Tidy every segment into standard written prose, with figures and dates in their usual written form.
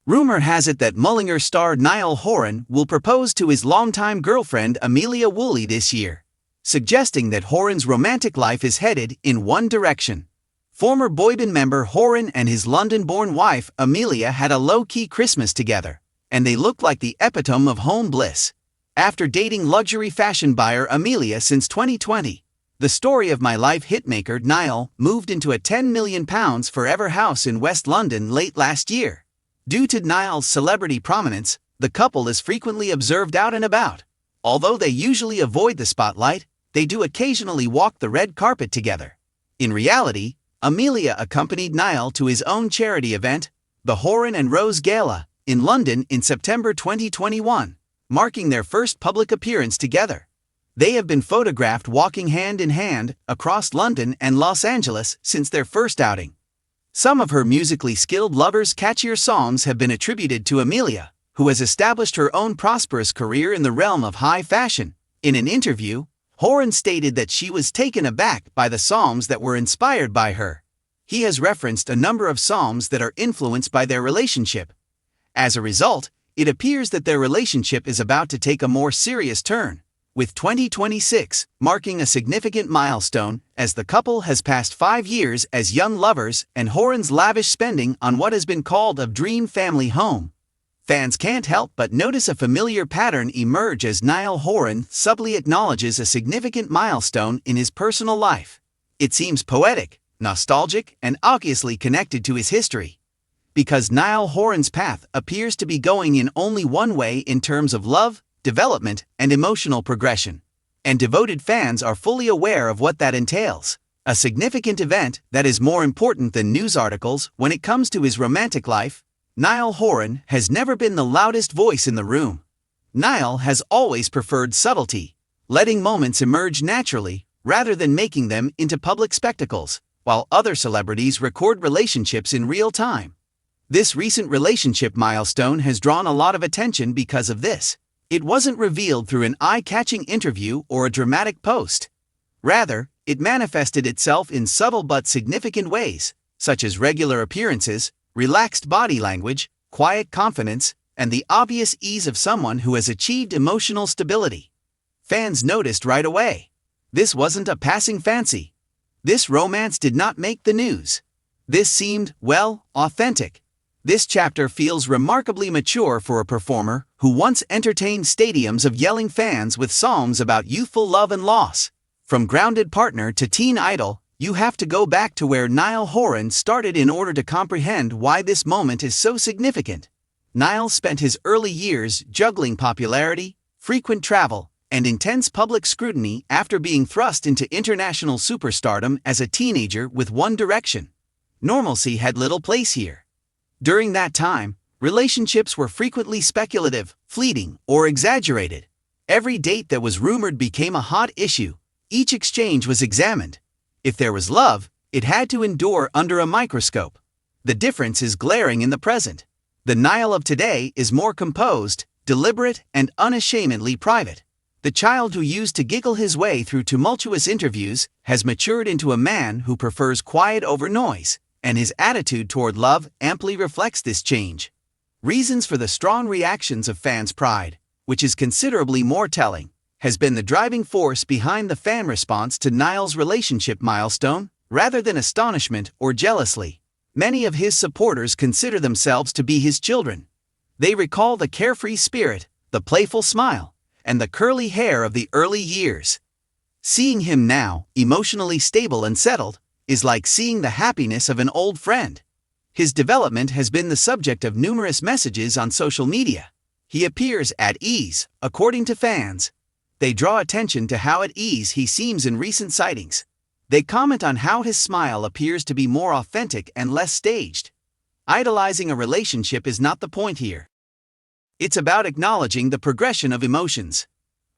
Rumor has it that Mullinger star Niall Horan will propose to his longtime girlfriend Amelia Woolley this year, suggesting that Horan's romantic life is headed in one direction. Former boyband member Horan and his London-born wife Amelia had a low-key Christmas together, and they looked like the epitome of home bliss. After dating luxury fashion buyer Amelia since 2020, the story of my life hitmaker Niall moved into a £10 million forever house in West London late last year. Due to Niall's celebrity prominence, the couple is frequently observed out and about. Although they usually avoid the spotlight, they do occasionally walk the red carpet together. In reality, Amelia accompanied Niall to his own charity event, the Horan and Rose Gala, in London in September 2021, marking their first public appearance together. They have been photographed walking hand in hand across London and Los Angeles since their first outing. Some of her musically skilled lovers' catchier songs have been attributed to Amelia, who has established her own prosperous career in the realm of high fashion. In an interview, Horan stated that she was taken aback by the songs that were inspired by her. He has referenced a number of songs that are influenced by their relationship. As a result, it appears that their relationship is about to take a more serious turn, with 2026 marking a significant milestone as the couple has passed 5 years as young lovers and Horan's lavish spending on what has been called a dream family home. Fans can't help but notice a familiar pattern emerge as Niall Horan subtly acknowledges a significant milestone in his personal life. It seems poetic, nostalgic, and obviously connected to his history. Because Niall Horan's path appears to be going in only one way in terms of love, development, and emotional progression. And devoted fans are fully aware of what that entails. A significant event that is more important than news articles when it comes to his romantic life. Niall Horan has never been the loudest voice in the room. Niall has always preferred subtlety, letting moments emerge naturally rather than making them into public spectacles, while other celebrities record relationships in real time. This recent relationship milestone has drawn a lot of attention because of this. It wasn't revealed through an eye-catching interview or a dramatic post. Rather, it manifested itself in subtle but significant ways, such as regular appearances, relaxed body language, quiet confidence, and the obvious ease of someone who has achieved emotional stability. Fans noticed right away. This wasn't a passing fancy. This romance did not make the news. This seemed, well, authentic. This chapter feels remarkably mature for a performer who once entertained stadiums of yelling fans with songs about youthful love and loss. From grounded partner to teen idol, you have to go back to where Niall Horan started in order to comprehend why this moment is so significant. Niall spent his early years juggling popularity, frequent travel, and intense public scrutiny after being thrust into international superstardom as a teenager with One Direction. Normalcy had little place here. During that time, relationships were frequently speculative, fleeting, or exaggerated. Every date that was rumored became a hot issue. Each exchange was examined. If there was love, it had to endure under a microscope. The difference is glaring in the present. The Niall of today is more composed, deliberate, and unashamedly private. The child who used to giggle his way through tumultuous interviews has matured into a man who prefers quiet over noise, and his attitude toward love amply reflects this change. Reasons for the strong reactions of fans' pride, which is considerably more telling, has been the driving force behind the fan response to Niall's relationship milestone, rather than astonishment or jealousy. Many of his supporters consider themselves to be his children. They recall the carefree spirit, the playful smile, and the curly hair of the early years. Seeing him now, emotionally stable and settled, is like seeing the happiness of an old friend. His development has been the subject of numerous messages on social media. He appears at ease, according to fans. They draw attention to how at ease he seems in recent sightings. They comment on how his smile appears to be more authentic and less staged. Idolizing a relationship is not the point here. It's about acknowledging the progression of emotions.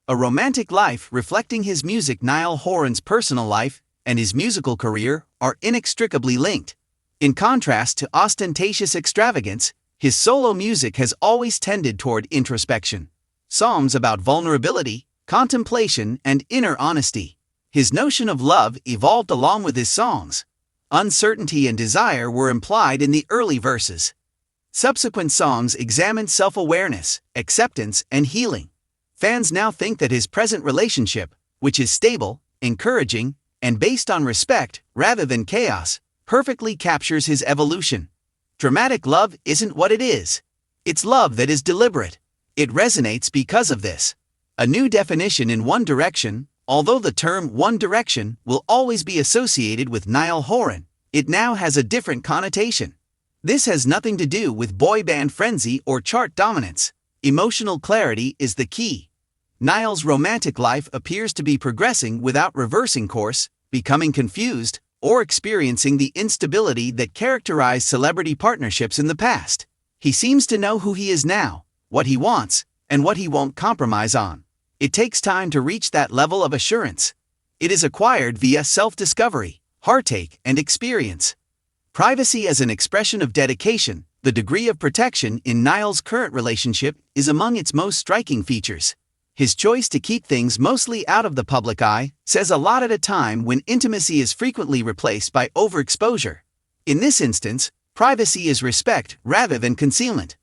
A romantic life reflecting his music. Niall Horan's personal life and his musical career are inextricably linked. In contrast to ostentatious extravagance, his solo music has always tended toward introspection. Songs about vulnerability, contemplation, and inner honesty. His notion of love evolved along with his songs. Uncertainty and desire were implied in the early verses. Subsequent songs examined self-awareness, acceptance, and healing. Fans now think that his present relationship, which is stable, encouraging, and based on respect rather than chaos, perfectly captures his evolution. Dramatic love isn't what it is. It's love that is deliberate. It resonates because of this. A new definition in One Direction. Although the term One Direction will always be associated with Niall Horan, it now has a different connotation. This has nothing to do with boy band frenzy or chart dominance. Emotional clarity is the key. Niall's romantic life appears to be progressing without reversing course, becoming confused, or experiencing the instability that characterized celebrity partnerships in the past. He seems to know who he is now, what he wants, and what he won't compromise on. It takes time to reach that level of assurance. It is acquired via self-discovery, heartache, and experience. Privacy as an expression of dedication. The degree of protection in Niall's current relationship is among its most striking features. His choice to keep things mostly out of the public eye says a lot at a time when intimacy is frequently replaced by overexposure. In this instance, privacy is respect rather than concealment.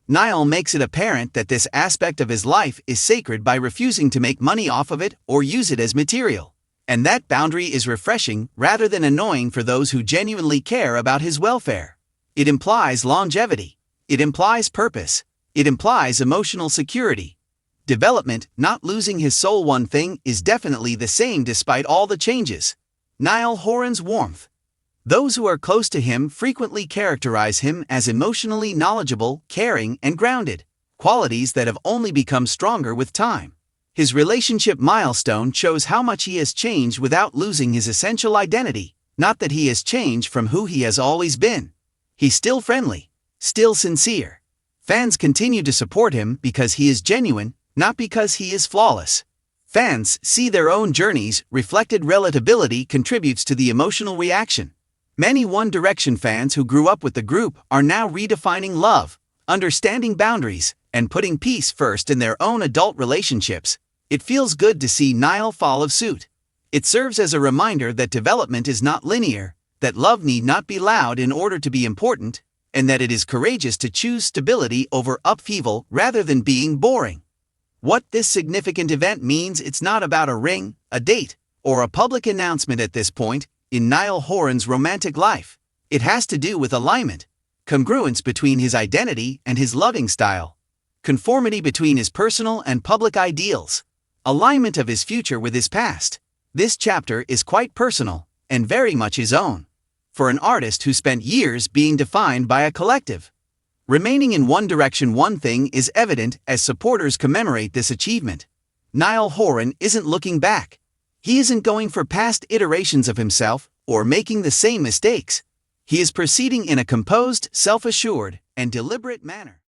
Niall makes it apparent that this aspect of his life is sacred by refusing to make money off of it or use it as material. And that boundary is refreshing rather than annoying for those who genuinely care about his welfare. It implies longevity. It implies purpose. It implies emotional security. Development, not losing his soul. One thing is definitely the same despite all the changes: Niall Horan's warmth. Those who are close to him frequently characterize him as emotionally knowledgeable, caring, and grounded, qualities that have only become stronger with time. His relationship milestone shows how much he has changed without losing his essential identity, not that he has changed from who he has always been. He's still friendly, still sincere. Fans continue to support him because he is genuine, not because he is flawless. Fans see their own journeys reflected. Relatability contributes to the emotional reaction. Many One Direction fans who grew up with the group are now redefining love, understanding boundaries, and putting peace first in their own adult relationships. It feels good to see Niall follow suit. It serves as a reminder that development is not linear, that love need not be loud in order to be important, and that it is courageous to choose stability over upheaval rather than being boring. What this significant event means: it's not about a ring, a date, or a public announcement at this point in Niall Horan's romantic life. It has to do with alignment, congruence between his identity and his loving style, conformity between his personal and public ideals, alignment of his future with his past. This chapter is quite personal and very much his own, for an artist who spent years being defined by a collective. Remaining in One Direction. One thing is evident as supporters commemorate this achievement: Niall Horan isn't looking back. He isn't going for past iterations of himself or making the same mistakes. He is proceeding in a composed, self-assured, and deliberate manner.